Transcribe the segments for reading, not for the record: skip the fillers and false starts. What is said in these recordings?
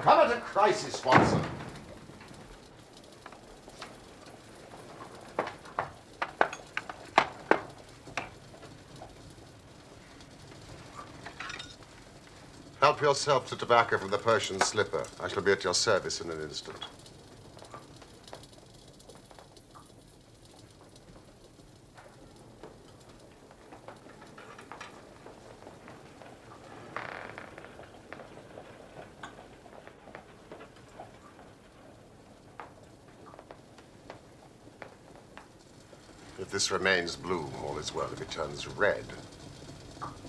come at a crisis, Watson. Help yourself to tobacco from the Persian slipper. I shall be at your service in an instant. If this remains blue, all is well. If it turns red,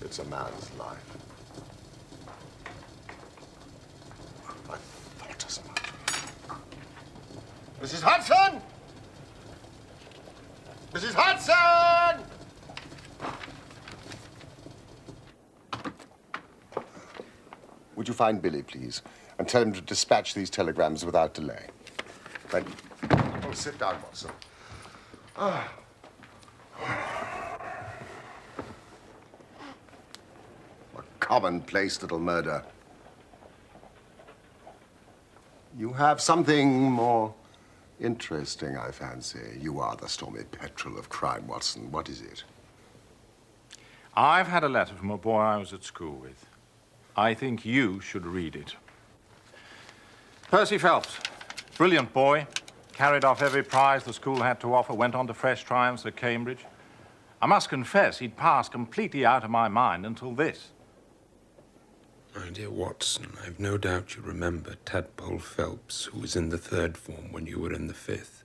it's a man's life. I thought as much. Mrs. Hudson! Mrs. Hudson! Would you find Billy, please, and tell him to dispatch these telegrams without delay? Thank you. Oh, sit down, Watson. Ah. A commonplace little murder. You have something more interesting, I fancy. You are the stormy petrel of crime, Watson. What is it? I've had a letter from a boy I was at school with. I think you should read it. Percy Phelps, brilliant boy, carried off every prize the school had to offer, went on to fresh triumphs at Cambridge. I must confess, he'd passed completely out of my mind until this. My dear Watson, I've no doubt you remember Tadpole Phelps, who was in the 3rd form when you were in the 5th.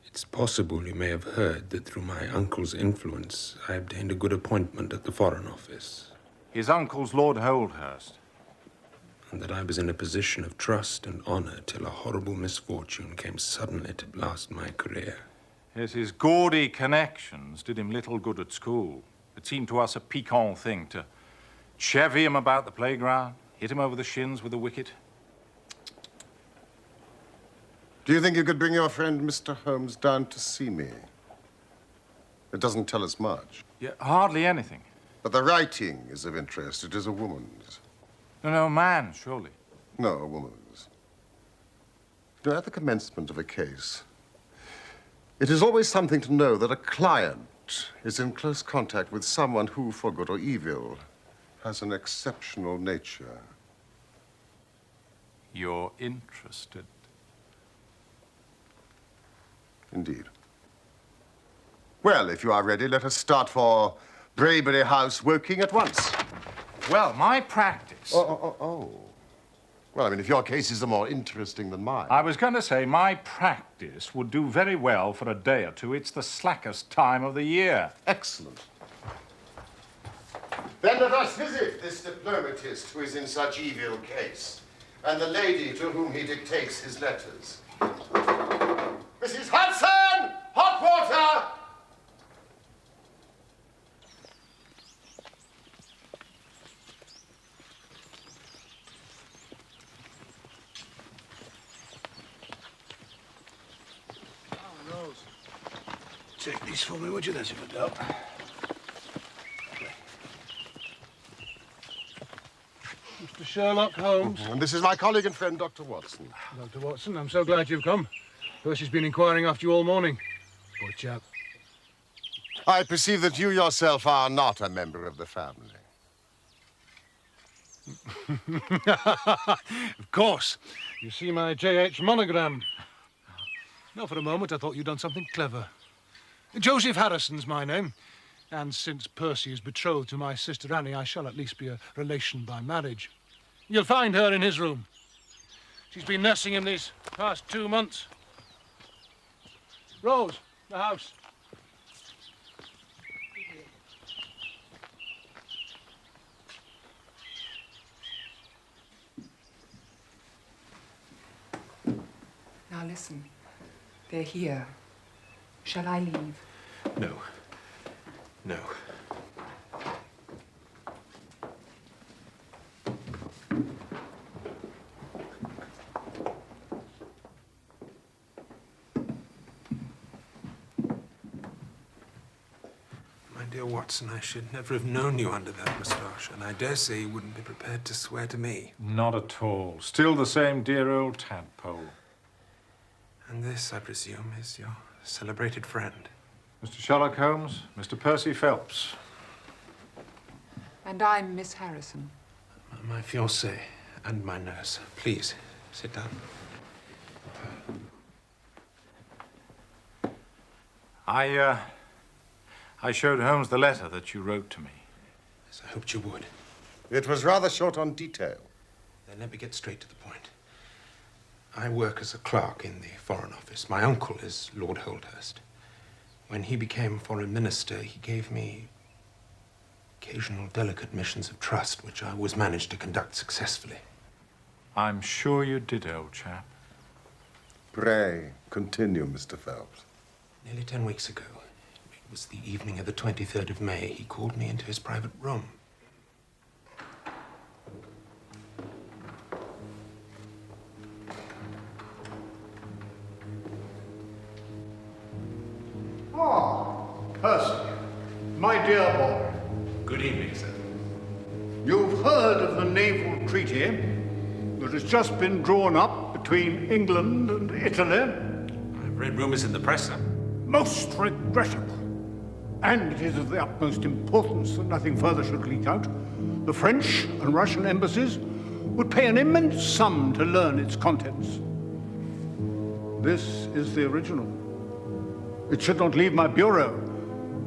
It's possible you may have heard that through my uncle's influence, I obtained a good appointment at the Foreign Office. His uncle's Lord Holdhurst. And that I was in a position of trust and honor till a horrible misfortune came suddenly to blast my career. Yes, his gaudy connections did him little good at school. It seemed to us a piquant thing to chevy him about the playground, hit him over the shins with a wicket. Do you think you could bring your friend Mr. Holmes down to see me? It doesn't tell us much. Yeah, hardly anything. But the writing is of interest. It is a woman's. No, a man's, surely. No, a woman's. You know, at the commencement of a case, it is always something to know that a client is in close contact with someone who, for good or evil, has an exceptional nature. You're interested. Indeed. Well, if you are ready, let us start for Braybury House, Woking at once. Well, my practice... Oh. Well, I mean, if your cases are more interesting than mine. I was going to say my practice would do very well for a day or two. It's the slackest time of the year. Excellent. Then let us visit this diplomatist who is in such evil case, and the lady to whom he dictates his letters. Mrs. Hudson! Hot water! Take these for me, would you? There's a good help. Mr. Sherlock Holmes. And this is my colleague and friend, Dr. Watson. Dr. Watson, I'm so glad you've come. Percy's been inquiring after you all morning. Poor chap. I perceive that you yourself are not a member of the family. Of course. You see my J.H. monogram. No, for a moment I thought you'd done something clever. Joseph Harrison's my name. And since Percy is betrothed to my sister Annie, I shall at least be a relation by marriage. You'll find her in his room. She's been nursing him these past 2 months. Rose, the house. Now listen, they're here. Shall I leave? No. No. My dear Watson, I should never have known you under that moustache, and I dare say you wouldn't be prepared to swear to me. Not at all. Still the same dear old tadpole. And this, I presume, is your celebrated friend. Mr. Sherlock Holmes, Mr. Percy Phelps. And I'm Miss Harrison. My fiancée and my nurse. Please, sit down. I showed Holmes the letter that you wrote to me. Yes, I hoped you would. It was rather short on detail. Then let me get straight to the point. I work as a clerk in the Foreign Office. My uncle is Lord Holdhurst. When he became Foreign Minister, he gave me occasional delicate missions of trust, which I always managed to conduct successfully. I'm sure you did, old chap. Pray, continue, Mr. Phelps. Nearly 10 weeks ago, it was the evening of the 23rd of May, he called me into his private room. Percy, my dear boy. Good evening, sir. You've heard of the naval treaty that has just been drawn up between England and Italy? I've read rumors in the press, sir. Most regrettable. And it is of the utmost importance that nothing further should leak out. The French and Russian embassies would pay an immense sum to learn its contents. This is the original. It should not leave my bureau.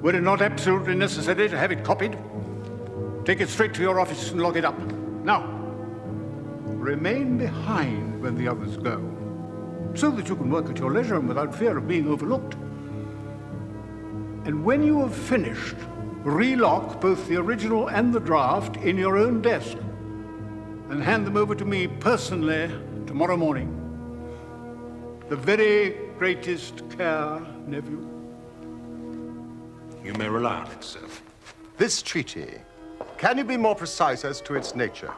Were it not absolutely necessary to have it copied, take it straight to your office and lock it up. Now, remain behind when the others go, so that you can work at your leisure and without fear of being overlooked. And when you have finished, relock both the original and the draft in your own desk and hand them over to me personally tomorrow morning. The very greatest care, nephew. You may rely on it, sir. This treaty, can you be more precise as to its nature?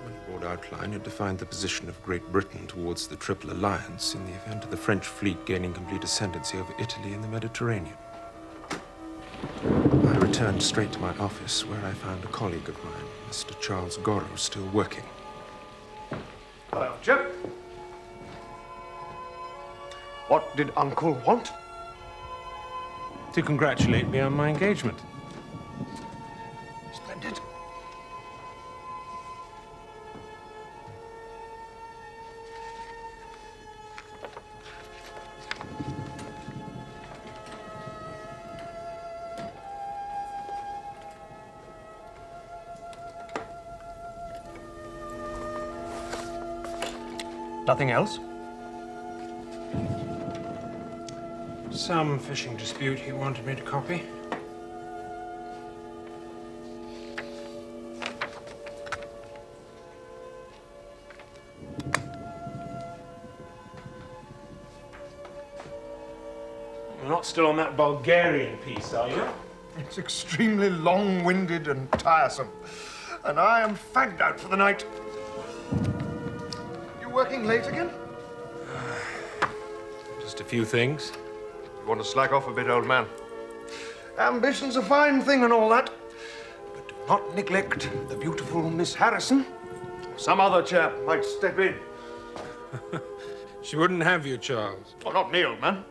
In broad outline, it defined the position of Great Britain towards the Triple Alliance in the event of the French fleet gaining complete ascendancy over Italy and the Mediterranean. I returned straight to my office, where I found a colleague of mine, Mr. Charles Gorrow, still working. Hello, Chip. What did Uncle want? To congratulate me on my engagement. Splendid. Nothing else? Some fishing dispute he wanted me to copy. You're not still on that Bulgarian piece, are you? It's extremely long-winded and tiresome, and I am fagged out for the night. You working late again? Just a few things. You want to slack off a bit, old man? Ambition's a fine thing and all that, but do not neglect the beautiful Miss Harrison. Some other chap might step in. She wouldn't have you, Charles. Oh, not me, old man.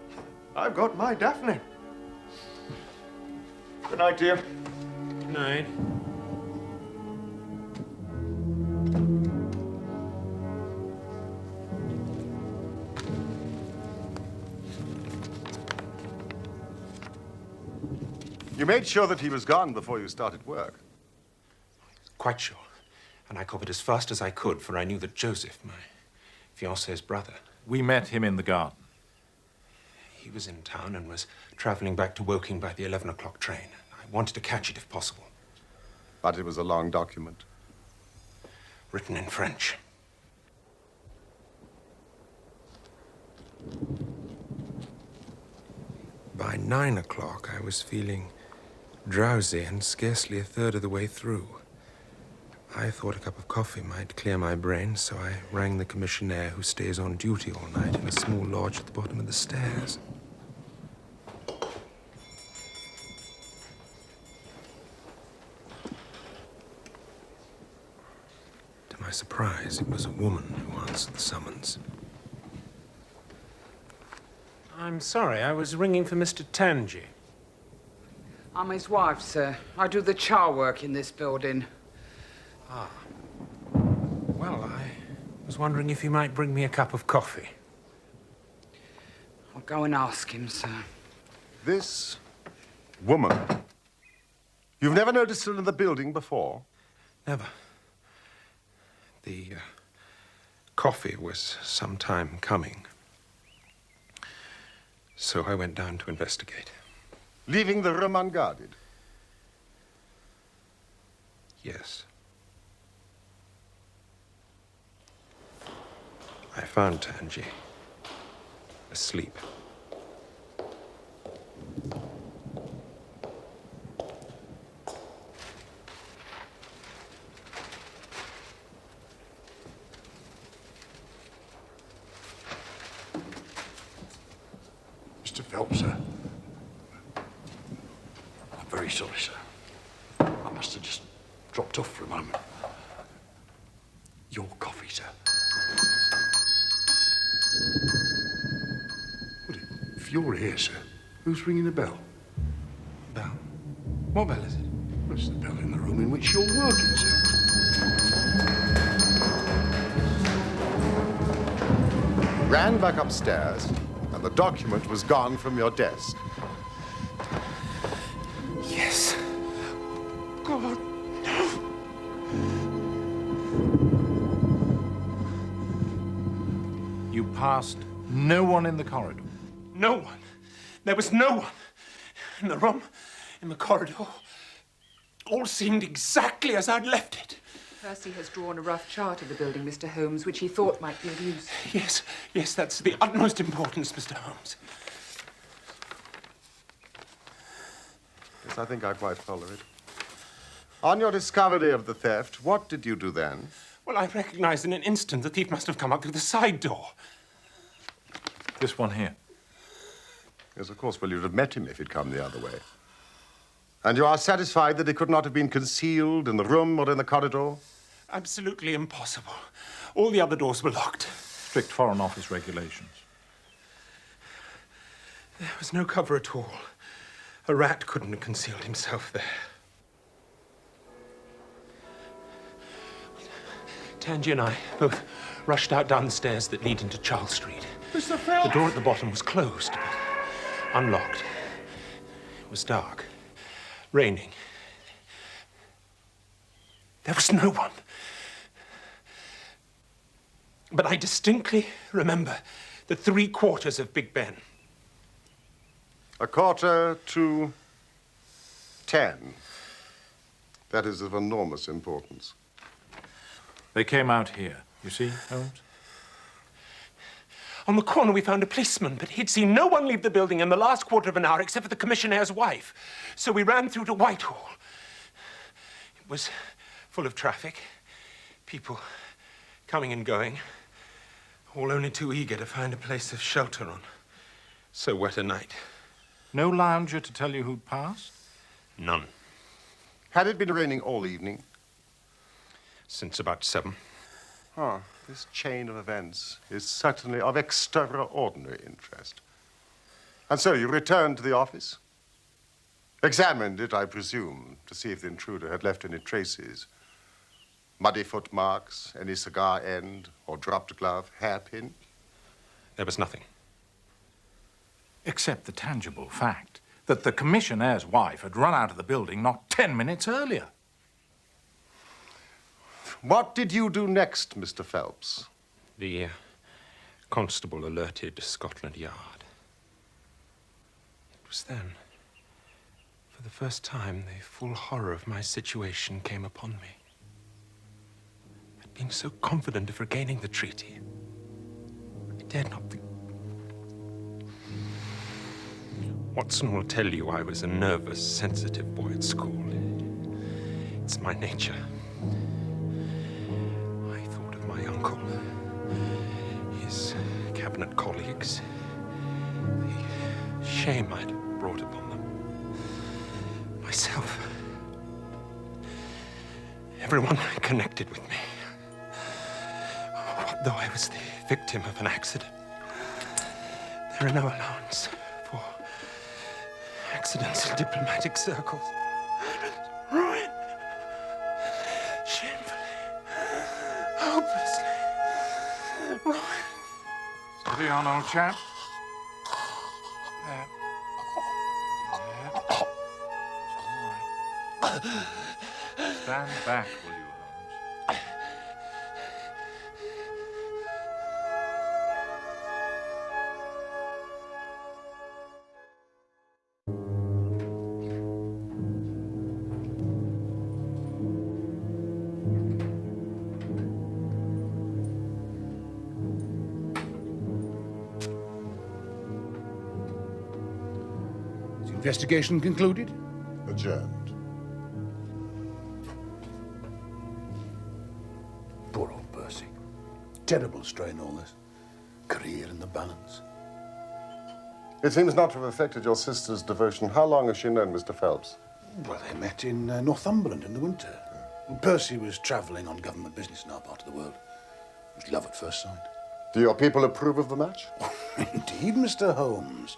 I've got my Daphne. Good night, dear. Good night. You made sure that he was gone before you started work. Quite sure. And I copied as fast as I could, for I knew that Joseph, my fiancée's brother, We met him in the garden. he was in town and was traveling back to Woking by the 11 o'clock train. I wanted to catch it if possible. But it was a long document. Written in French. By 9 o'clock, I was feeling drowsy and scarcely a third of the way through. I thought a cup of coffee might clear my brain, so I rang the commissionaire who stays on duty all night in a small lodge at the bottom of the stairs. my surprise, it was a woman who answered the summons. I'm sorry, I was ringing for Mr. Tangi. I'm his wife, sir. I do the char work in this building. Well, I was wondering if you might bring me a cup of coffee. I'll go and ask him, sir. This woman. You've never noticed her in the building before? Never. The coffee was some time coming. So I went down to investigate. Leaving the room unguarded? Yes. I found Tangi asleep. Mr. Phelps, sir. I'm very sorry, sir. I must have just dropped off for a moment. Your coffee, sir. Well, if you're here, sir, who's ringing the bell? Bell? What bell is it? Well, it's the bell in the room in which you're working, sir. Ran back upstairs, and the document was gone from your desk. Yes. God, no. You passed no one in the corridor. No one. There was no one. In the room, in the corridor. All seemed exactly as I'd left it. Percy has drawn a rough chart of the building, Mr. Holmes, which he thought might be of use. Yes, that's the utmost importance, Mr. Holmes. Yes, I think I quite follow it. On your discovery of the theft, what did you do then? Well, I recognized in an instant the thief must have come up through the side door. This one here. Yes, of course. Well, you'd have met him if he'd come the other way. And you are satisfied that he could not have been concealed in the room or in the corridor? Absolutely impossible. All the other doors were locked. Strict Foreign Office regulations. There was no cover at all. A rat couldn't have concealed himself there. Tangi and I both rushed out down the stairs that lead into Charles Street. Mr. Phelps! The door at the bottom was closed, but unlocked. It was dark, raining. There was no one. But I distinctly remember the 3/4 of Big Ben. 9:45. That is of enormous importance. They came out here, you see, Holmes? On the corner, we found a policeman, but he'd seen no one leave the building in the last quarter of an hour except for the commissionaire's wife. So we ran through to Whitehall. It was full of traffic, people coming and going, all only too eager to find a place of shelter on so wet a night. No lounger to tell you who'd passed? None. Had it been raining all evening? Since about 7. This chain of events is certainly of extraordinary interest. And so you returned to the office? Examined it, I presume, to see if the intruder had left any traces. Muddy footmarks, any cigar end, or dropped glove, hairpin? There was nothing. Except the tangible fact that the commissionaire's wife had run out of the building not 10 minutes earlier. What did you do next, Mr. Phelps? The constable alerted Scotland Yard. It was then, for the first time, the full horror of my situation came upon me. I'd been so confident of regaining the treaty. I dared not think. Watson will tell you I was a nervous, sensitive boy at school. It's my nature. I thought of my uncle, his cabinet colleagues, the shame I'd brought upon them, myself, everyone connected with me. Though I was the victim of an accident, there are no allowance for accidents in diplomatic circles. Ruin. Shamefully. Hopelessly. Ruin. Steady on, old chap. There. There. All right. Stand back, will you, Holmes? Is the investigation concluded? Adjourned. Poor old Percy. Terrible strain, all this. Career in the balance. It seems not to have affected your sister's devotion. How long has she known Mr. Phelps? Well, they met in Northumberland in the winter. Percy was travelling on government business in our part of the world. It was love at first sight. Do your people approve of the match? Indeed, Mr. Holmes.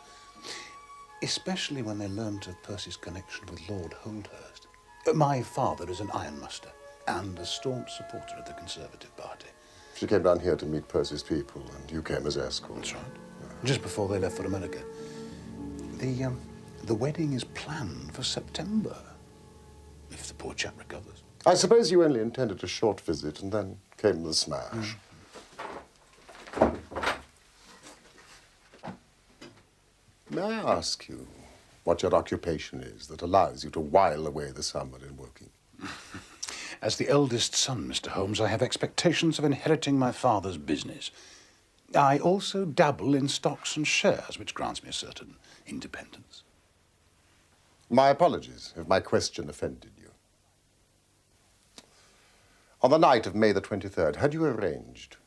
Especially when they learnt of Percy's connection with Lord Holdhurst. My father is an ironmaster and a staunch supporter of the Conservative Party. She came down here to meet Percy's people, and you came as escort. That's right. Just before they left for America. The wedding is planned for September, if the poor chap recovers. I suppose you only intended a short visit, and then came the smash. May I ask you what your occupation is that allows you to while away the summer in working? As the eldest son, Mr. Holmes, I have expectations of inheriting my father's business. I also dabble in stocks and shares, which grants me a certain independence. My apologies if my question offended you. On the night of May the 23rd, had you arranged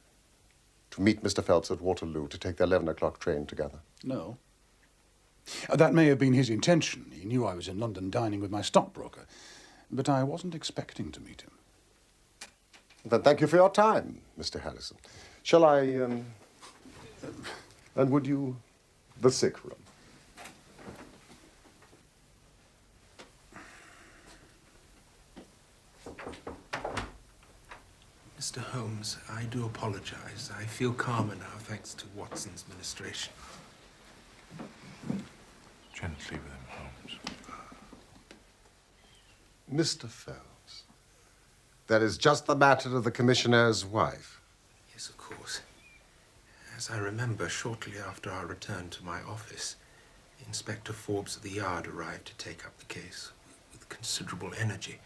to meet Mr. Phelps at Waterloo to take the 11 o'clock train together? No. That may have been his intention. He knew I was in London dining with my stockbroker, but I wasn't expecting to meet him. Then thank you for your time, Mr. Harrison. Shall I, and would you, the sick room? Mr. Holmes, I do apologize. I feel calmer now thanks to Watson's ministration. Gently with him, Holmes. Mr. Phelps, that is just the matter of the commissionaire's wife. Yes, of course. As I remember, shortly after our return to my office, Inspector Forbes of the Yard arrived to take up the case with considerable energy.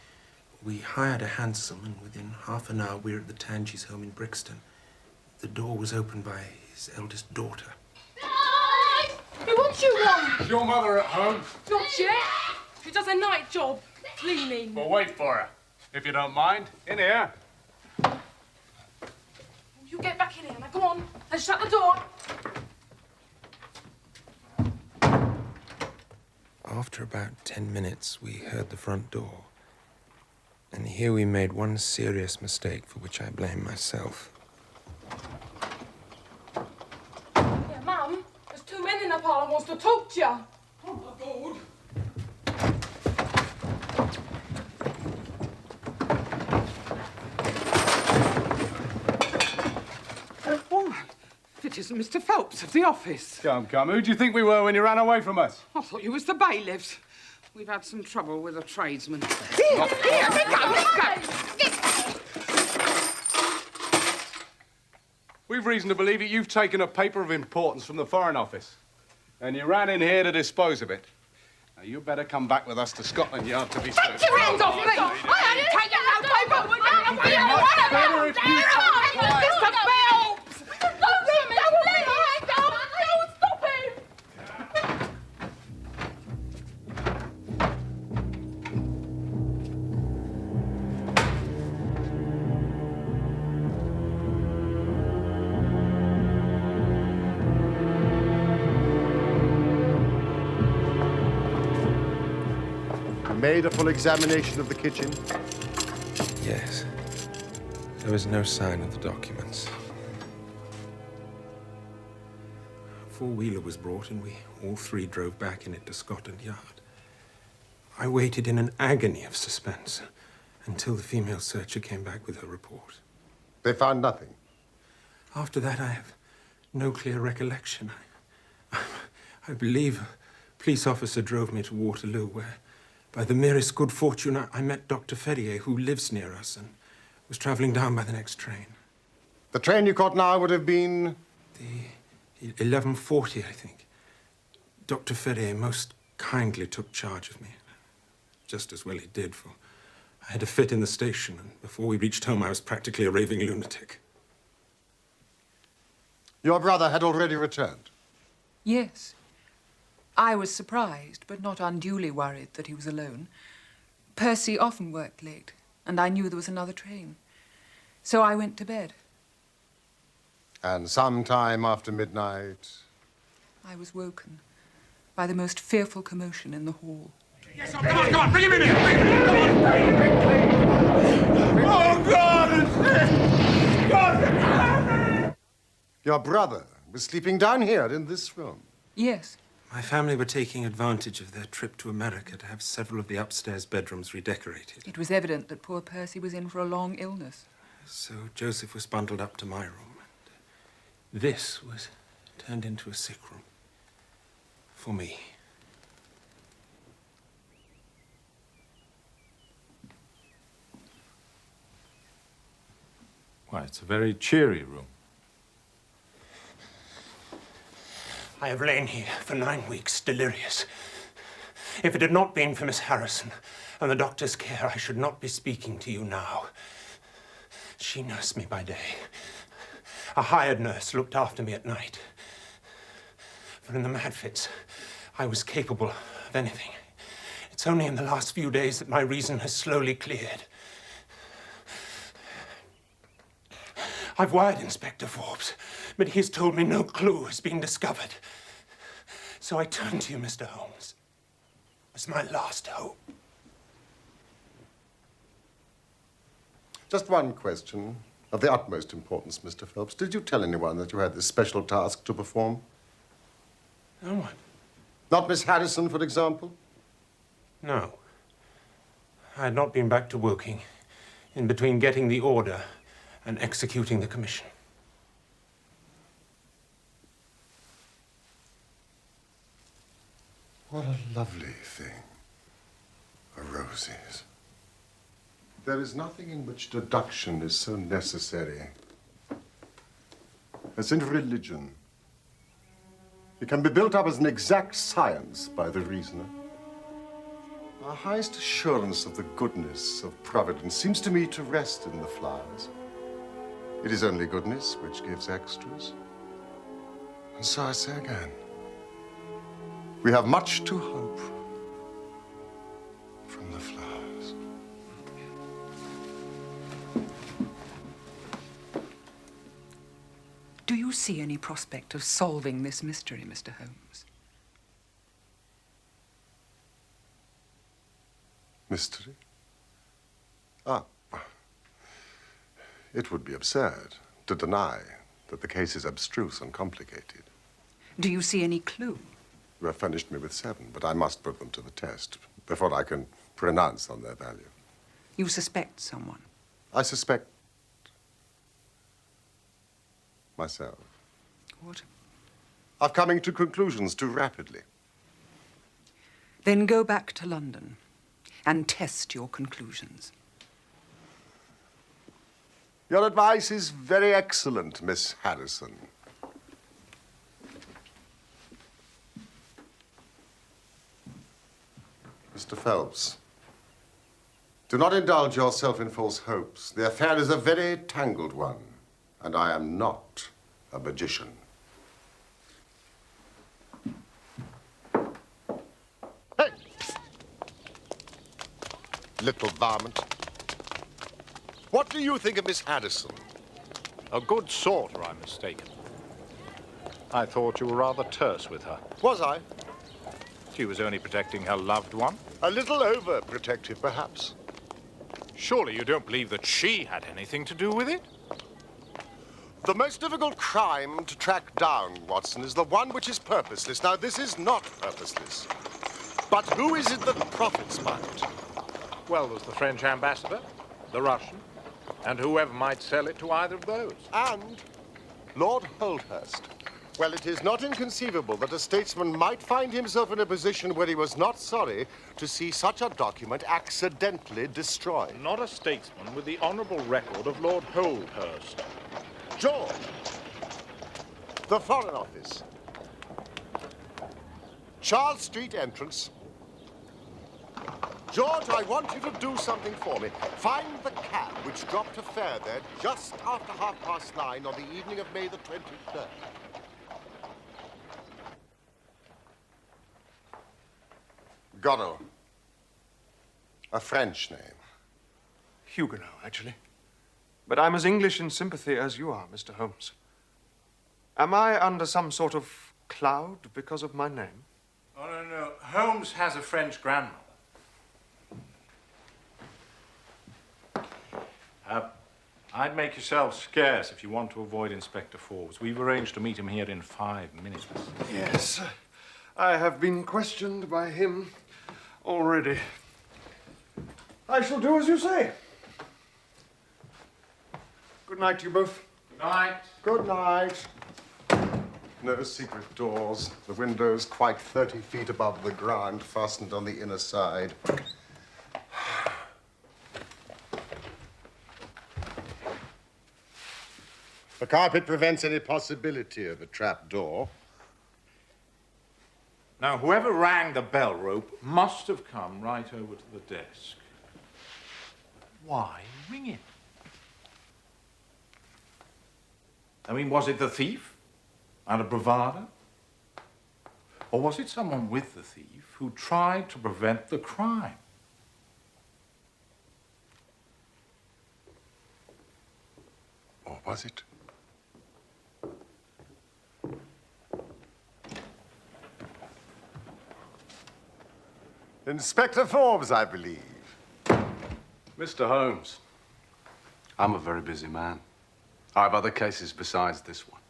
We hired a hansom, and within half an hour we were at the Tangys' home in Brixton. The door was opened by his eldest daughter. Who wants you one? Is your mother at home? Not yet. She does a night job, cleaning. Well, wait for her, if you don't mind. In here. You get back in here now. Go on. And shut the door. After about 10 minutes, we heard the front door. And here we made one serious mistake for which I blame myself. Yeah, Mum. There's two men in the parlour wants to talk to you. Oh, my God. It isn't Mr. Phelps of the office. Come. Who do you think we were when you ran away from us? I thought you was the bailiffs. We've had some trouble with a tradesman. We've reason to believe that you've taken a paper of importance from the Foreign Office, and you ran in here to dispose of it. Now, you better come back with us to Scotland Yard to be served. Take your hands off me! I ain't taking no paper! What do you want better if you Mr. Phelps! Don't stop him! Made a full examination of the kitchen? Yes. There was no sign of the documents. four-wheeler was brought and we all three drove back in it to Scotland Yard. I waited in an agony of suspense until the female searcher came back with her report. They found nothing. After that, I have no clear recollection. I believe a police officer drove me to Waterloo, where, by the merest good fortune, I met Dr. Ferrier, who lives near us, and was traveling down by the next train. The train you caught now would have been? The 11:40, I think. Dr. Ferrier most kindly took charge of me. Just as well he did, for I had a fit in the station, and before we reached home, I was practically a raving lunatic. Your brother had already returned? Yes. I was surprised, but not unduly worried that he was alone. Percy often worked late, and I knew there was another train. So I went to bed. And sometime after midnight? I was woken by the most fearful commotion in the hall. Yes, come on, bring him in here! Bring him in! Come on! Oh, God! God! Your brother was sleeping down here in this room? Yes. My family were taking advantage of their trip to America to have several of the upstairs bedrooms redecorated. It was evident that poor Percy was in for a long illness. So Joseph was bundled up to my room. And this was turned into a sick room. For me. Why, it's a very cheery room. I have lain here for 9 weeks, delirious. If it had not been for Miss Harrison and the doctor's care, I should not be speaking to you now. She nursed me by day. A hired nurse looked after me at night. For in the mad fits, I was capable of anything. It's only in the last few days that my reason has slowly cleared. I've wired Inspector Forbes, but he's told me no clue has been discovered. So I turn to you, Mr. Holmes, as my last hope. Just one question of the utmost importance, Mr. Phelps. Did you tell anyone that you had this special task to perform? No one. Not Miss Harrison, for example? No. I had not been back to Woking in between getting the order and executing the commission. What a lovely thing, a rose is. There is nothing in which deduction is so necessary as in religion. It can be built up as an exact science by the reasoner. Our highest assurance of the goodness of Providence seems to me to rest in the flowers. It is only goodness which gives extras. And so I say again, we have much to hope from the flowers. Do you see any prospect of solving this mystery, Mr. Holmes? Mystery? Ah. It would be absurd to deny that the case is abstruse and complicated. Do you see any clue? You have furnished me with 7, but I must put them to the test before I can pronounce on their value. You suspect someone? I suspect myself. What? Of coming to conclusions too rapidly. Then go back to London and test your conclusions. Your advice is very excellent, Miss Harrison. Mr. Phelps, do not indulge yourself in false hopes. The affair is a very tangled one, and I am not a magician. Hey! Little varmint. What do you think of Miss Harrison? A good sort, or I'm mistaken. I thought you were rather terse with her. Was I? She was only protecting her loved one. A little overprotective, perhaps. Surely you don't believe that she had anything to do with it? The most difficult crime to track down, Watson, is the one which is purposeless. Now, this is not purposeless. But who is it that profits by it? Well, there's the French ambassador, the Russian, and whoever might sell it to either of those. And Lord Holdhurst. Well, it is not inconceivable that a statesman might find himself in a position where he was not sorry to see such a document accidentally destroyed. Not a statesman with the honourable record of Lord Holdhurst. George, the Foreign Office. Charles Street entrance. George, I want you to do something for me. Find the cab which dropped a fare there just after 9:30 on the evening of May the 23rd. Godot. A French name. Huguenot, actually. But I'm as English in sympathy as you are, Mr. Holmes. Am I under some sort of cloud because of my name? Oh, no. Holmes has a French grandmother. I'd make yourself scarce if you want to avoid Inspector Forbes. We've arranged to meet him here in 5 minutes. Yes, I have been questioned by him already. I shall do as you say. Good night to you both. Good night. Good night. No secret doors. The windows quite 30 feet above the ground, fastened on the inner side. The carpet prevents any possibility of a trap door. Now, whoever rang the bell rope must have come right over to the desk. Why ring it? I mean, was it the thief out of bravado? Or was it someone with the thief who tried to prevent the crime? Or was it? Inspector Forbes, I believe. Mr. Holmes, I'm a very busy man. I have other cases besides this one.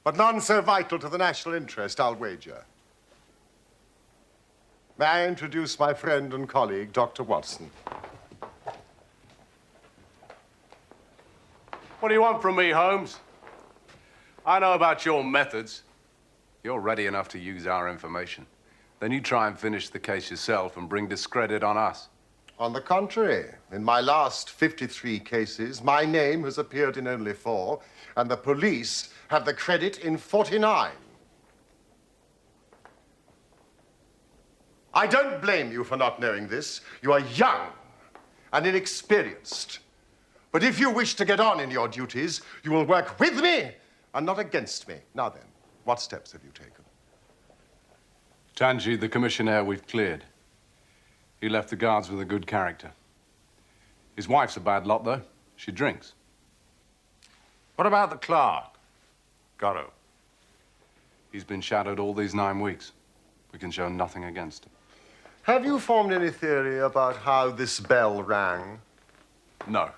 But none so vital to the national interest, I'll wager. May I introduce my friend and colleague, Dr. Watson? What do you want from me, Holmes? I know about your methods. You're ready enough to use our information. Then you try and finish the case yourself and bring discredit on us. On the contrary, in my last 53 cases, my name has appeared in only 4, and the police have the credit in 49. I don't blame you for not knowing this. You are young and inexperienced. But if you wish to get on in your duties, you will work with me and not against me. Now then, what steps have you taken? Tanji, the commissionaire we've cleared. He left the guards with a good character. His wife's a bad lot, though. She drinks. What about the clerk? Godot. He's been shadowed all these 9 weeks. We can show nothing against him. Have you formed any theory about how this bell rang? No.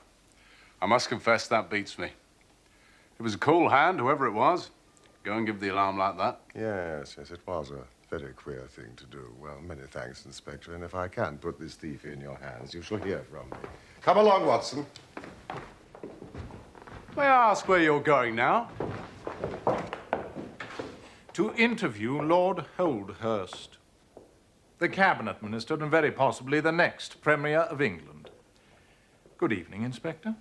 I must confess that beats me. It was a cool hand, whoever it was. Go and give the alarm like that. Yes, it was a very queer thing to do. Well, many thanks, Inspector, and if I can put this thief in your hands, you shall hear from me. Come along, Watson. May I ask where you're going now? To interview Lord Holdhurst, the cabinet minister and very possibly the next Premier of England. Good evening, Inspector.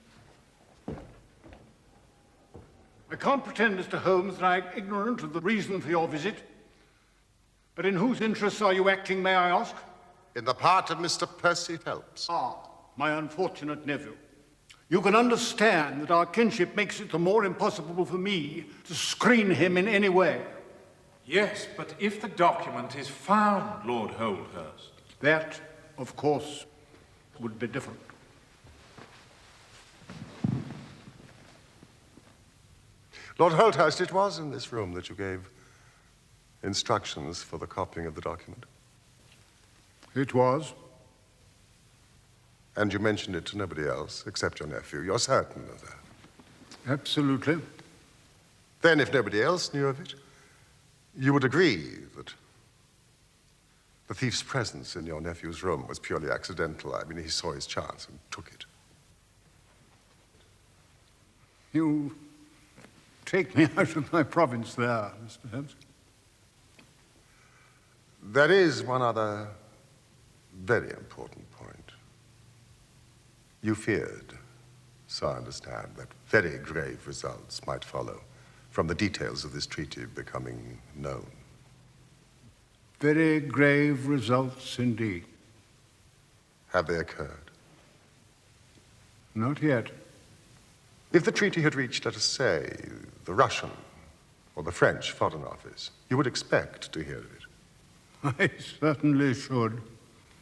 I can't pretend, Mr. Holmes, that I'm ignorant of the reason for your visit. But in whose interests are you acting, may I ask? In the part of Mr. Percy Phelps. Ah, my unfortunate nephew. You can understand that our kinship makes it the more impossible for me to screen him in any way. Yes, but if the document is found, Lord Holdhurst. That, of course, would be different. Lord Holdhurst, it was in this room that you gave instructions for the copying of the document. It was. And you mentioned it to nobody else except your nephew. You're certain of that? Absolutely. Then, if nobody else knew of it, you would agree that the thief's presence in your nephew's room was purely accidental. I mean, he saw his chance and took it. You take me out of my province there, Mr. Holmes. There is one other very important point. You feared, so I understand, that very grave results might follow from the details of this treaty becoming known. Very grave results indeed. Have they occurred? Not yet. If the treaty had reached, let us say, the Russian or the French Foreign Office, you would expect to hear of it. I certainly should.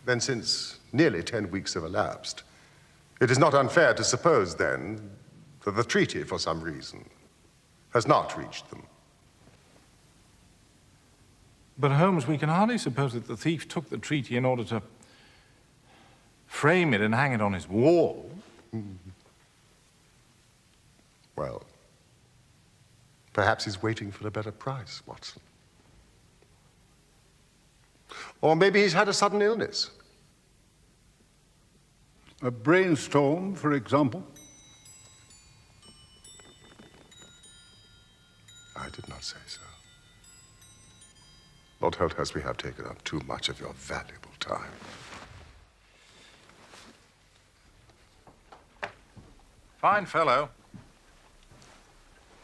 Then, since nearly 10 weeks have elapsed, it is not unfair to suppose, then, that the treaty, for some reason, has not reached them. But, Holmes, we can hardly suppose that the thief took the treaty in order to frame it and hang it on his wall. Well, perhaps he's waiting for a better price, Watson. Or maybe he's had a sudden illness. A brainstorm, for example. I did not say so. Lord Holthurst, we have taken up too much of your valuable time. Fine fellow.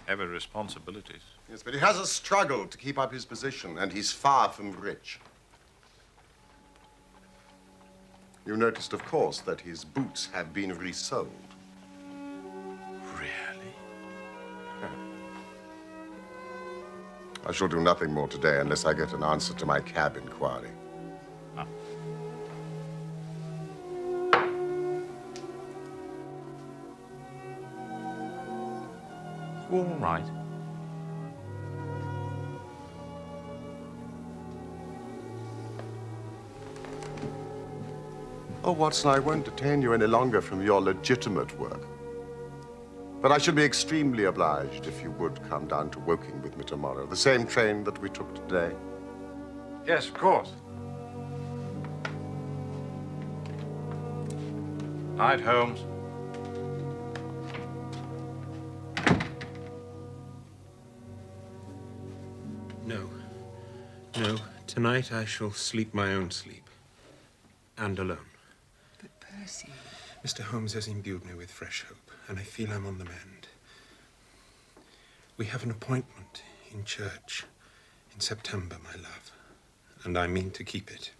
Heavy responsibilities. Yes, but he has a struggle to keep up his position, and he's far from rich. You noticed, of course, that his boots have been resold. Really? I shall do nothing more today unless I get an answer to my cab inquiry. Ah. All right. Oh, Watson, I won't detain you any longer from your legitimate work. But I should be extremely obliged if you would come down to Woking with me tomorrow. The same train that we took today. Yes, of course. Night, Holmes. No. No. Tonight I shall sleep my own sleep. And alone. But Percy... Mr. Holmes has imbued me with fresh hope, and I feel I'm on the mend. We have an appointment in church in September, my love, and I mean to keep it.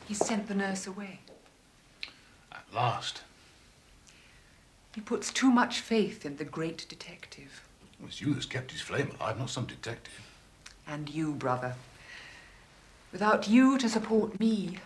He sent the nurse away. At last. He puts too much faith in the great detective. Well, it's you that's kept his flame alive, not some detective. And you, brother. Without you to support me...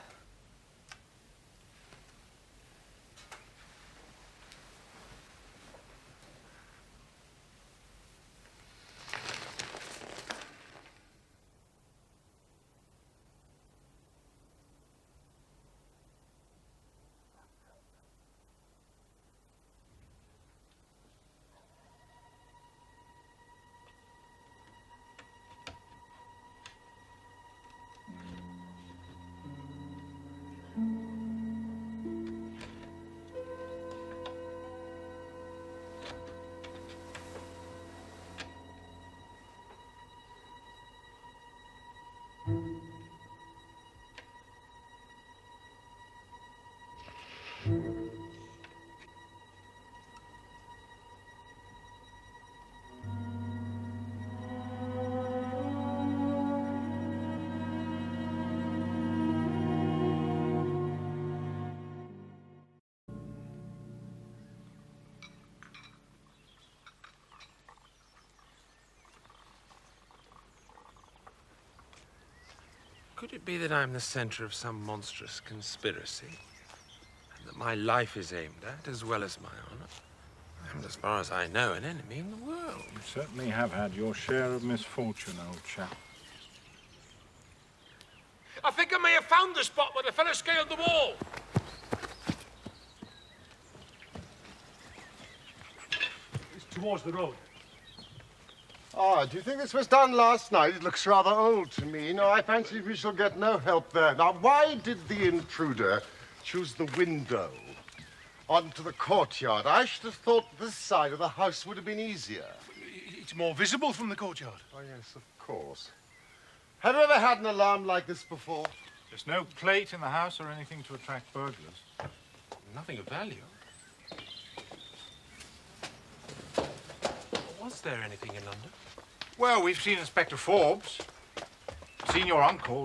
Could it be that I'm the center of some monstrous conspiracy? And that my life is aimed at, as well as my honor? I'm, as far as I know, an enemy in the world. You certainly have had your share of misfortune, old chap. I think I may have found the spot where the fellow scaled the wall. It's towards the road. Ah, do you think this was done last night? It looks rather old to me. No, I fancy we shall get no help there. Now, why did the intruder choose the window onto the courtyard? I should have thought this side of the house would have been easier. It's more visible from the courtyard. Oh, yes, of course. Have you ever had an alarm like this before? There's no plate in the house or anything to attract burglars. Nothing of value. Was there anything in London? Well, we've seen Inspector Forbes. Seen your uncle.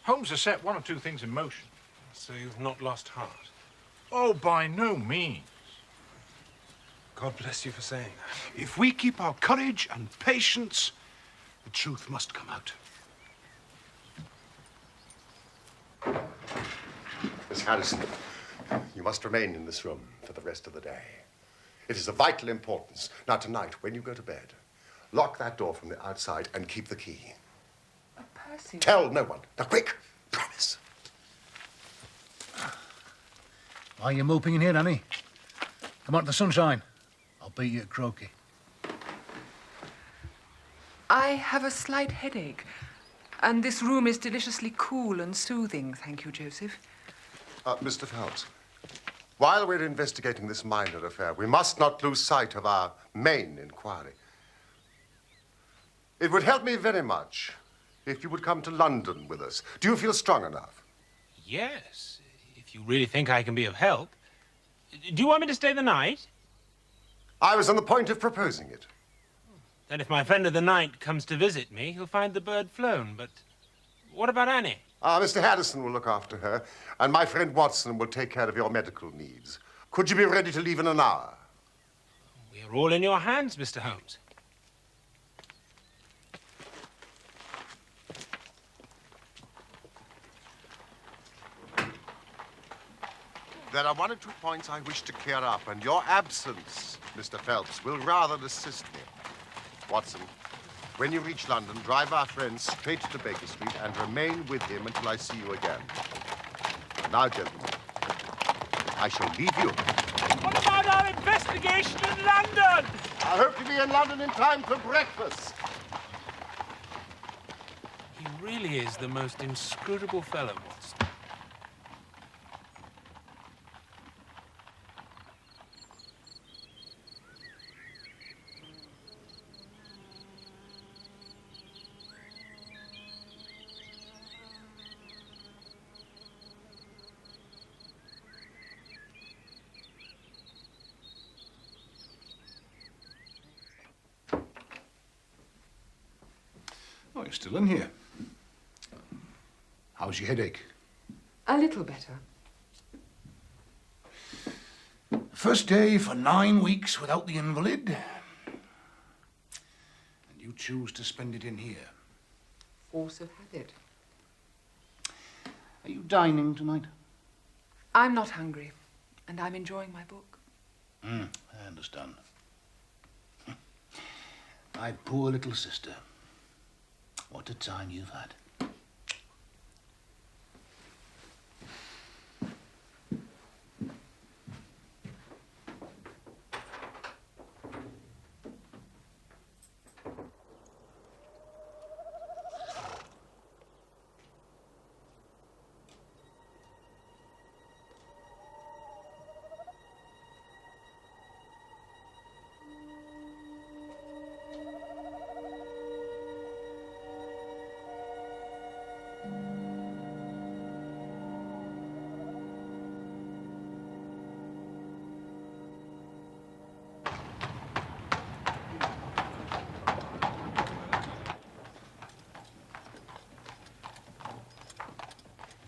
Holmes has set one or two things in motion. So you've not lost heart? Oh, by no means. God bless you for saying that. If we keep our courage and patience, the truth must come out. Miss Harrison, you must remain in this room for the rest of the day. It is of vital importance. Now, tonight, when you go to bed, lock that door from the outside and keep the key. Percy. Tell no one. Now, quick. Promise. Why are you moping in here, Annie? Come out to the sunshine. I'll beat you at croquet. I have a slight headache, and this room is deliciously cool and soothing, thank you, Joseph. Mr. Phelps, while we're investigating this minor affair, we must not lose sight of our main inquiry. It would help me very much if you would come to London with us. Do you feel strong enough? Yes, if you really think I can be of help. Do you want me to stay the night? I was on the point of proposing it. Then if my friend of the night comes to visit me, he'll find the bird flown. But what about Annie? Mr. Harrison will look after her, and my friend Watson will take care of your medical needs. Could you be ready to leave in an hour? We are all in your hands, Mr. Holmes. There are one or two points I wish to clear up, and your absence, Mr. Phelps, will rather assist me. Watson, when you reach London, drive our friend straight to Baker Street and remain with him until I see you again. Now, gentlemen, I shall leave you. What about our investigation in London? I hope to be in London in time for breakfast. He really is the most inscrutable fellow, Watson. Oh, you're still in here. How's your headache? A little better. First day for 9 weeks without the invalid. And you choose to spend it in here. Force of habit. Are you dining tonight? I'm not hungry, and I'm enjoying my book. I understand. My poor little sister. What a time you've had.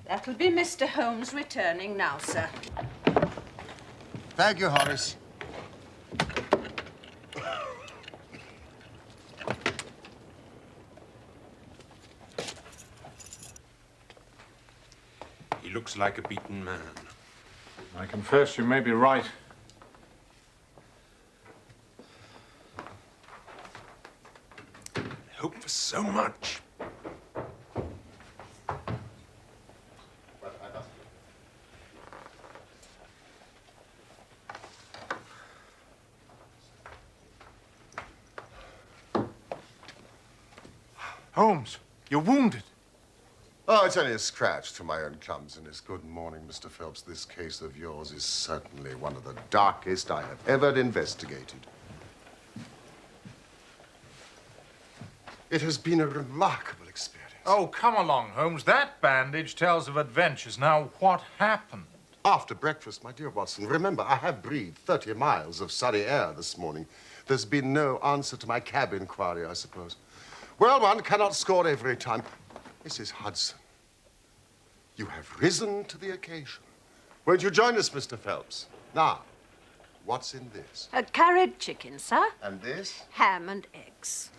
That'll be Mr. Holmes returning now, sir. Thank you, Horace. looks like a beaten man. I confess you may be right. I hope for so much. Holmes, you're wounded. Oh, it's only a scratch to my own clumsiness. Good morning, Mr. Phelps. This case of yours is certainly one of the darkest I have ever investigated. It has been a remarkable experience. Oh, come along, Holmes. That bandage tells of adventures. Now, what happened? After breakfast, my dear Watson, remember, I have breathed 30 miles of sunny air this morning. There's been no answer to my cab inquiry, I suppose. Well, one cannot score every time. Mrs. Hudson, you have risen to the occasion. Won't you join us, Mr. Phelps? Now, what's in this? A curried chicken, sir. And this? Ham and eggs.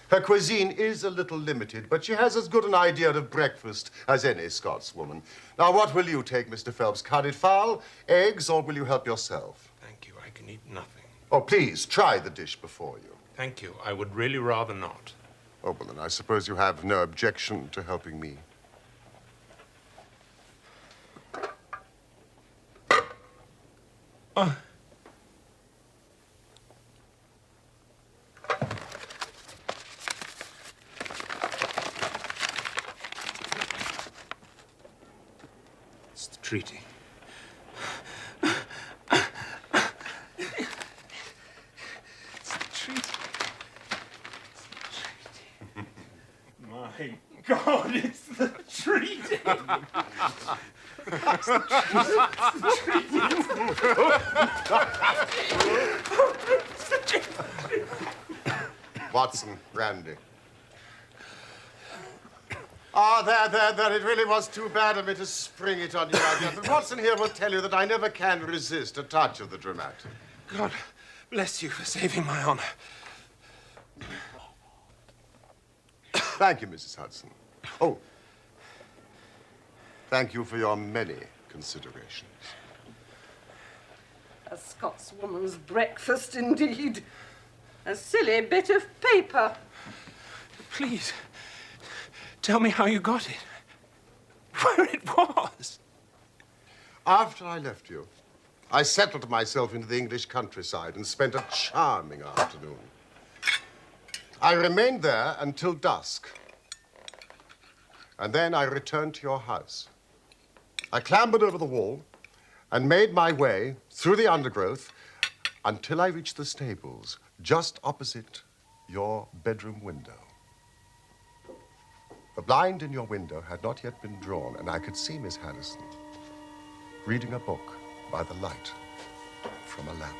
Her cuisine is a little limited, but she has as good an idea of breakfast as any Scotswoman. Now, what will you take, Mr. Phelps? Curried fowl, eggs, or will you help yourself? Thank you. I can eat nothing. Oh, please, try the dish before you. Thank you. I would really rather not. Oh, well, then I suppose you have no objection to helping me. It's the treaty. My God, it's the treaty! Watson, brandy. Ah, there. It really was too bad of me to spring it on you like that. But Watson here will tell you that I never can resist a touch of the dramatic. God bless you for saving my honor. Thank you, Mrs. Hudson. Oh, thank you for your many considerations. A Scotswoman's breakfast, indeed. A silly bit of paper. Please, tell me how you got it. Where it was. After I left you, I settled myself into the English countryside and spent a charming afternoon. I remained there until dusk. And then I returned to your house. I clambered over the wall and made my way through the undergrowth until I reached the stables just opposite your bedroom window. The blind in your window had not yet been drawn, and I could see Miss Harrison reading a book by the light from a lamp.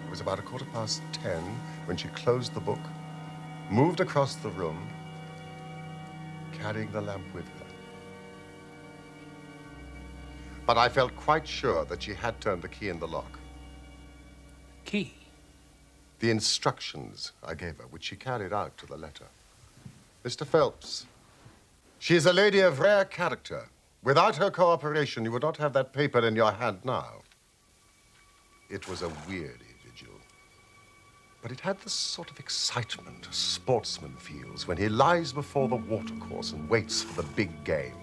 It was about 10:15 when she closed the book, moved across the room, carrying the lamp with her. But I felt quite sure that she had turned the key in the lock. Key? The instructions I gave her, which she carried out to the letter. Mr. Phelps, she is a lady of rare character. Without her cooperation, you would not have that paper in your hand now. It was a weary vigil. But it had the sort of excitement a sportsman feels when he lies before the watercourse and waits for the big game.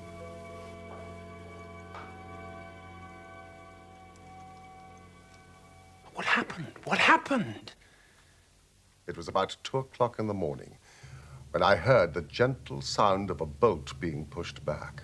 What happened? What happened? It was about 2 o'clock in the morning when I heard the gentle sound of a bolt being pushed back.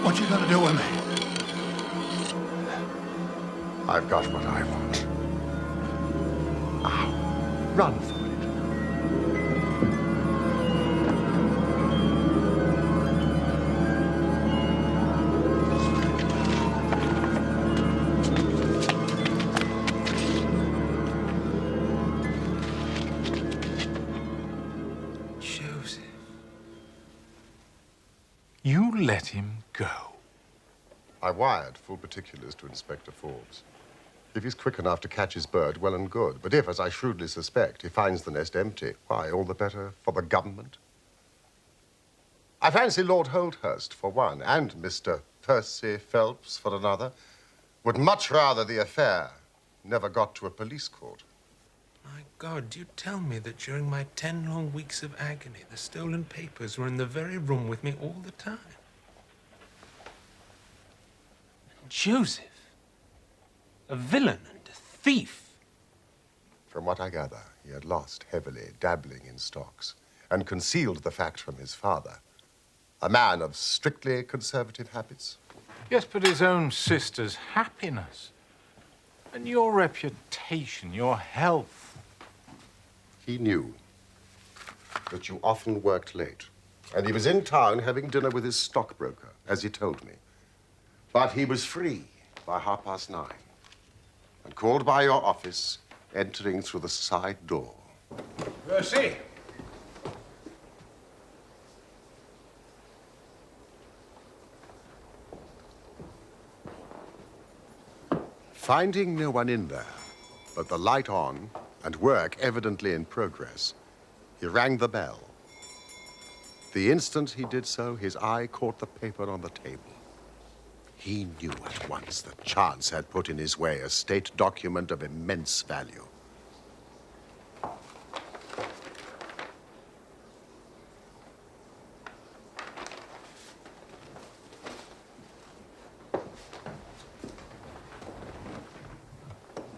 What you gonna do with me? I've got what I want. Now, run for it. Joseph. You let him go. I wired full particulars to Inspector Forbes. If he's quick enough to catch his bird, well and good. But if, as I shrewdly suspect, he finds the nest empty, why, all the better for the government. I fancy Lord Holdhurst, for one, and Mr. Percy Phelps, for another, would much rather the affair never got to a police court. My God, you tell me that during my 10 long weeks of agony, the stolen papers were in the very room with me all the time. Joseph, a villain and a thief. From what I gather, he had lost heavily, dabbling in stocks, and concealed the fact from his father, a man of strictly conservative habits. Yes, but his own sister's happiness. And your reputation, your health. He knew that you often worked late, and he was in town having dinner with his stockbroker, as he told me. But he was free by 9:30, and called by your office, entering through the side door. Percy! Finding no one in there, but the light on and work evidently in progress, he rang the bell. The instant he did so, his eye caught the paper on the table. He knew at once that chance had put in his way a state document of immense value.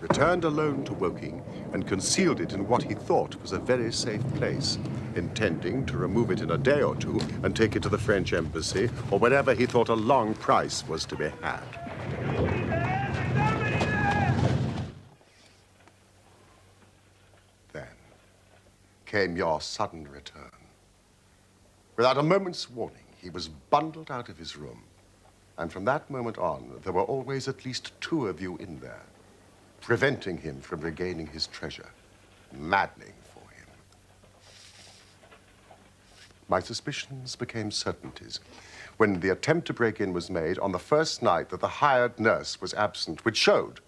Returned alone to Woking and concealed it in what he thought was a very safe place, intending to remove it in a day or two and take it to the French embassy or wherever he thought a long price was to be had. Then came your sudden return. Without a moment's warning, he was bundled out of his room, and from that moment on, there were always at least two of you in there, preventing him from regaining his treasure, maddening for him. My suspicions became certainties when the attempt to break in was made on the first night that the hired nurse was absent, which showed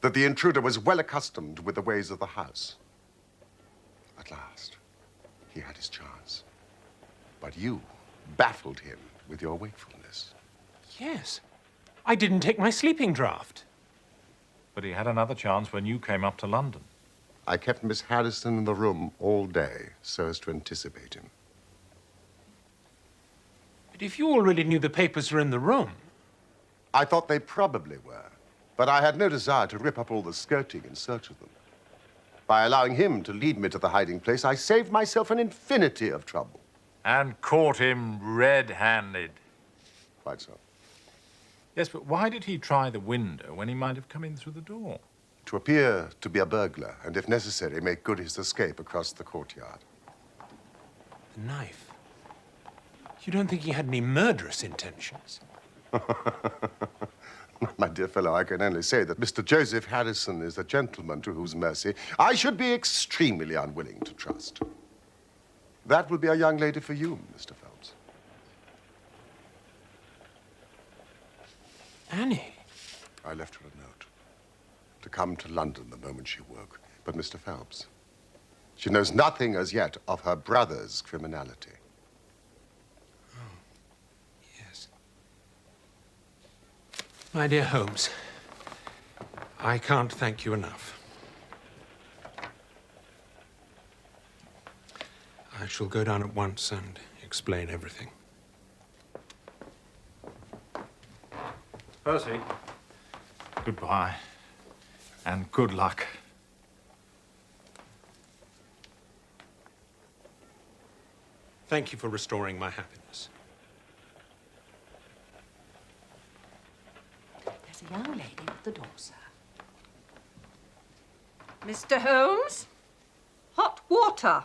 that the intruder was well accustomed with the ways of the house. At last, he had his chance. But you baffled him with your wakefulness. Yes. I didn't take my sleeping draught. But he had another chance when you came up to London. I kept Miss Harrison in the room all day so as to anticipate him. But if you already knew the papers were in the room... I thought they probably were, but I had no desire to rip up all the skirting in search of them. By allowing him to lead me to the hiding place, I saved myself an infinity of trouble. And caught him red-handed. Quite so. Yes, but why did he try the window when he might have come in through the door? To appear to be a burglar, and if necessary, make good his escape across the courtyard. The knife. You don't think he had any murderous intentions? My dear fellow, I can only say that Mr. Joseph Harrison is a gentleman to whose mercy I should be extremely unwilling to trust. That will be a young lady for you, Mr. Phelps. Annie? I left her a note to come to London the moment she woke. But, Mr. Phelps, she knows nothing as yet of her brother's criminality. Oh, yes. My dear Holmes, I can't thank you enough. I shall go down at once and explain everything. Percy, goodbye, and good luck. Thank you for restoring my happiness. young lady at the door, sir. Mr. Holmes, hot water.